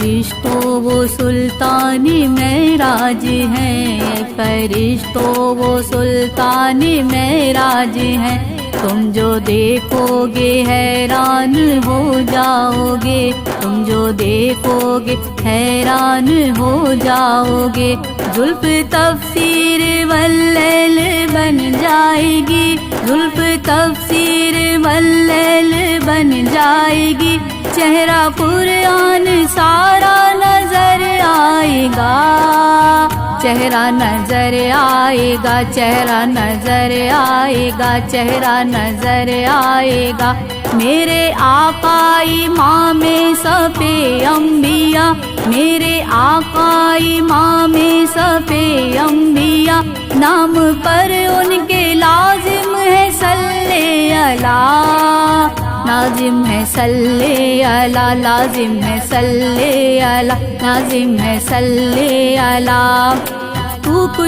فرشتوں وہ سلطان معراج ہیں، فرشتوں وہ سلطان معراج ہیں، تم جو دیکھو گے حیران ہو جاؤ گے، تم جو دیکھو گے حیران ہو جاؤ گے، زلف تفسیر واللیل بن جائے گی، زلف تفسیر واللیل بن جائے گی، چہرہ قرآن سارا نظر آئے گا، چہرہ نظر آئے گا، چہرہ نظر آئے گا، چہرہ نظر آئے گا، میرے آقا امام صف انبیاء، میرے آقا امام صف انبیاء، نام پر ان کے لازم ہے صلی اللہ، لازم ہے صلی اللہ، لازم ہے صلی اللہ، لازم ہے صلی اللہ، تو کچھ